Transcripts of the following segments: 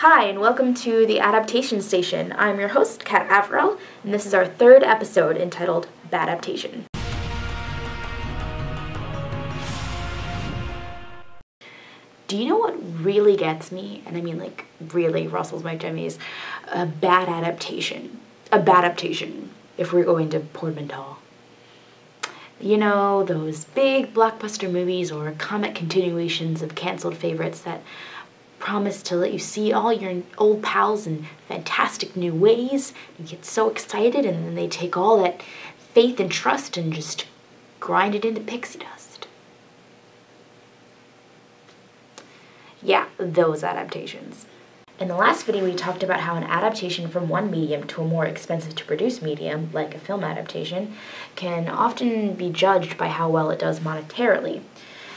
Hi, and welcome to the Adaptation Station. I'm your host, Kat Averill, and this is our third episode entitled Badaptation. Do you know what really gets me, and I mean like really rustles my jimmies? A bad adaptation. A badaptation, if we're going to portmanteau. You know, those big blockbuster movies or comic continuations of canceled favorites that promise to let you see all your old pals in fantastic new ways. You get so excited, and then they take all that faith and trust and just grind it into pixie dust. Yeah, those adaptations. In the last video, we talked about how an adaptation from one medium to a more expensive to produce medium, like a film adaptation, can often be judged by how well it does monetarily.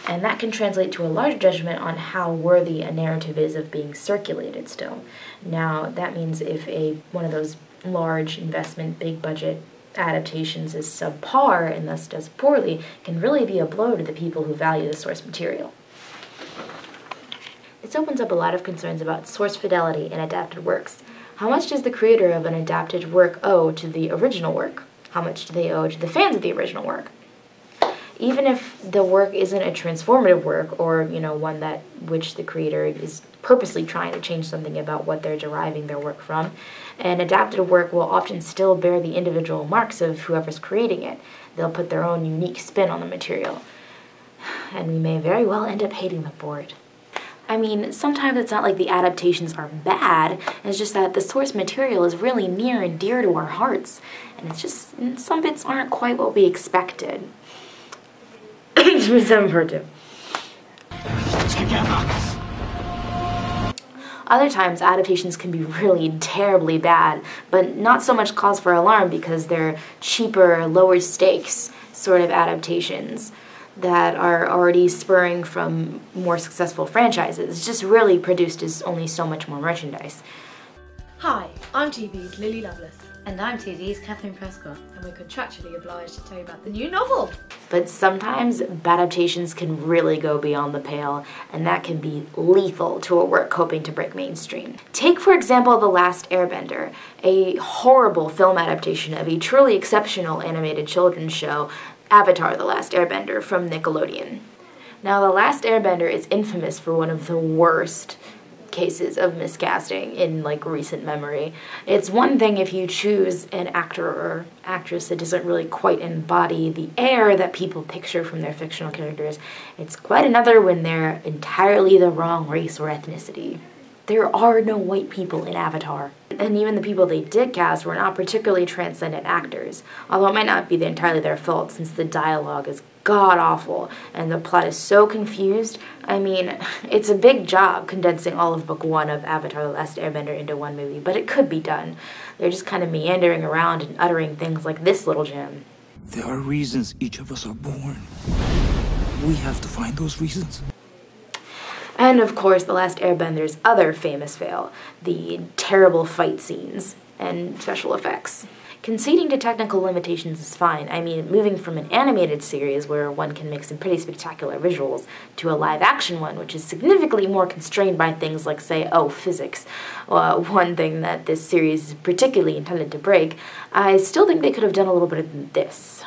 And that can translate to a larger judgment on how worthy a narrative is of being circulated still. Now, that means if one of those large investment, big budget adaptations is subpar and thus does poorly, it can really be a blow to the people who value the source material. This opens up a lot of concerns about source fidelity in adapted works. How much does the creator of an adapted work owe to the original work? How much do they owe to the fans of the original work? Even if the work isn't a transformative work, or one which the creator is purposely trying to change something about what they're deriving their work from, an adapted work will often still bear the individual marks of whoever's creating it. They'll put their own unique spin on the material, and we may very well end up hating them for it. I mean, sometimes it's not like the adaptations are bad, it's just that the source material is really near and dear to our hearts, and it's just, some bits aren't quite what we expected. Other times, adaptations can be really terribly bad, but not so much cause for alarm because they're cheaper, lower stakes sort of adaptations that are already spurring from more successful franchises. It's just really produced as only so much more merchandise. Hi, I'm TV's Lily Lovelace. And I'm TV's Catherine Prescott. And we're contractually obliged to tell you about the new novel. But sometimes badaptations can really go beyond the pale, and that can be lethal to a work hoping to break mainstream. Take, for example, The Last Airbender, a horrible film adaptation of a truly exceptional animated children's show, Avatar: The Last Airbender, from Nickelodeon. Now, The Last Airbender is infamous for one of the worst cases of miscasting in recent memory. It's one thing if you choose an actor or actress that doesn't really quite embody the air that people picture from their fictional characters. It's quite another when they're entirely the wrong race or ethnicity. There are no white people in Avatar. And even the people they did cast were not particularly transcendent actors, although it might not be entirely their fault since the dialogue is god-awful and the plot is so confused. I mean, it's a big job condensing all of Book 1 of Avatar: The Last Airbender into one movie, but it could be done. They're just kind of meandering around and uttering things like this little gem. There are reasons each of us are born. We have to find those reasons. And of course, The Last Airbender's other famous fail, the terrible fight scenes and special effects. Conceding to technical limitations is fine. I mean, moving from an animated series where one can make some pretty spectacular visuals to a live-action one, which is significantly more constrained by things like, say, physics, one thing that this series is particularly intended to break, I still think they could have done a little bit of this.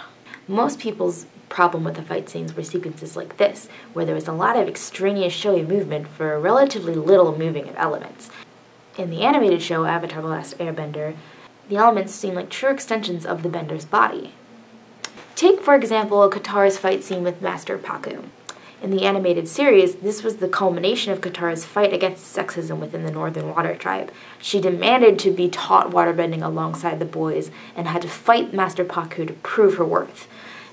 Most people's problem with the fight scenes were sequences like this, where there was a lot of extraneous showy movement for relatively little moving of elements. In the animated show Avatar: The Last Airbender, the elements seem like true extensions of the bender's body. Take, for example, Katara's fight scene with Master Pakku. In the animated series, this was the culmination of Katara's fight against sexism within the Northern Water Tribe. She demanded to be taught waterbending alongside the boys and had to fight Master Pakku to prove her worth.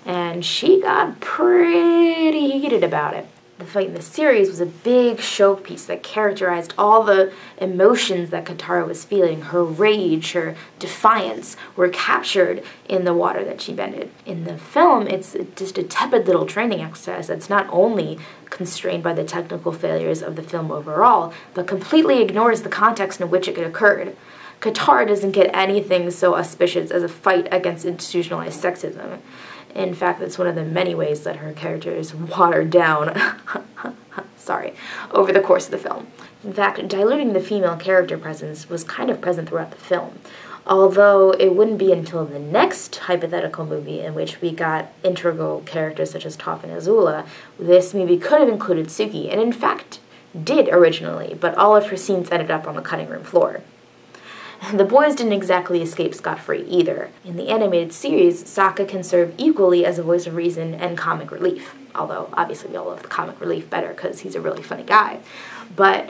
And she got pretty heated about it. The fight in the series was a big showpiece that characterized all the emotions that Katara was feeling. Her rage, her defiance were captured in the water that she bended. In the film, it's just a tepid little training exercise that's not only constrained by the technical failures of the film overall, but completely ignores the context in which it occurred. Katara doesn't get anything so auspicious as a fight against institutionalized sexism. In fact, that's one of the many ways that her character is watered down. over the course of the film. In fact, diluting the female character presence was kind of present throughout the film. Although it wouldn't be until the next hypothetical movie in which we got integral characters such as Toph and Azula, this movie could have included Suki, and in fact did originally, but all of her scenes ended up on the cutting room floor. The boys didn't exactly escape scot-free either. In the animated series, Sokka can serve equally as a voice of reason and comic relief, although obviously we all love the comic relief better because he's a really funny guy. But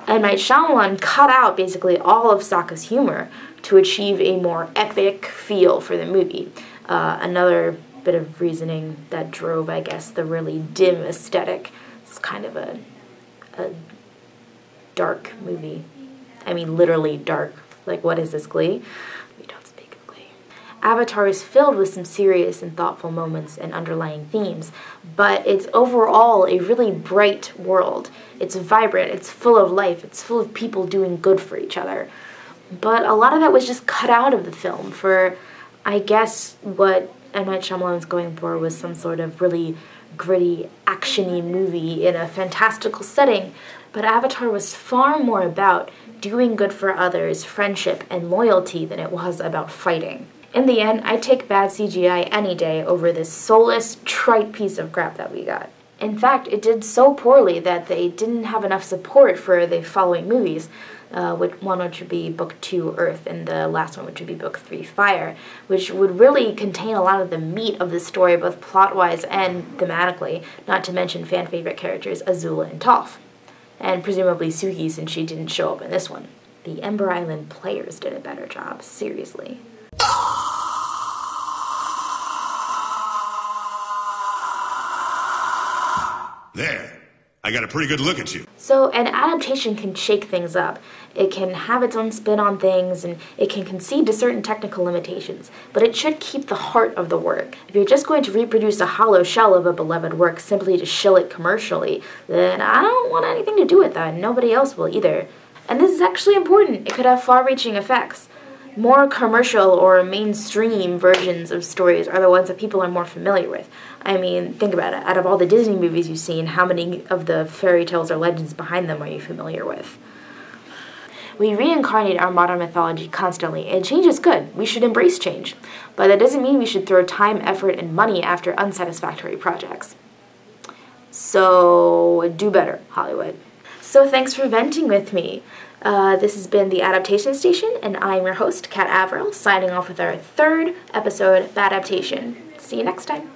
M. Night Shyamalan cut out basically all of Sokka's humor to achieve a more epic feel for the movie. Another bit of reasoning that drove, I guess, the really dim aesthetic. It's kind of a dark movie. I mean, literally dark. Like, what is this, Glee? We don't speak of Glee. Avatar is filled with some serious and thoughtful moments and underlying themes, but it's overall a really bright world. It's vibrant, it's full of life, it's full of people doing good for each other. But a lot of that was just cut out of the film for, I guess, what M. Night Shyamalan was going for was some sort of really gritty, action-y movie in a fantastical setting. But Avatar was far more about doing good for others, friendship, and loyalty than it was about fighting. In the end, I'd take bad CGI any day over this soulless, trite piece of crap that we got. In fact, it did so poorly that they didn't have enough support for the following movies, which would be Book 2, Earth, and the last one, which would be Book 3, Fire, which would really contain a lot of the meat of the story, both plot-wise and thematically, not to mention fan-favorite characters Azula and Toph. And presumably Suki, since she didn't show up in this one. The Ember Island players did a better job, seriously. There. I got a pretty good look at you. So an adaptation can shake things up. It can have its own spin on things, and it can concede to certain technical limitations, but it should keep the heart of the work. If you're just going to reproduce a hollow shell of a beloved work simply to shill it commercially, then I don't want anything to do with that, and nobody else will either. And this is actually important. It could have far-reaching effects. More commercial or mainstream versions of stories are the ones that people are more familiar with. I mean, think about it. Out of all the Disney movies you've seen, how many of the fairy tales or legends behind them are you familiar with? We reincarnate our modern mythology constantly, and change is good. We should embrace change. But that doesn't mean we should throw time, effort, and money after unsatisfactory projects. So, do better, Hollywood. So thanks for venting with me. This has been the Adaptation Station, and I'm your host, Kat Averill, signing off with our third episode, Badaptation. See you next time.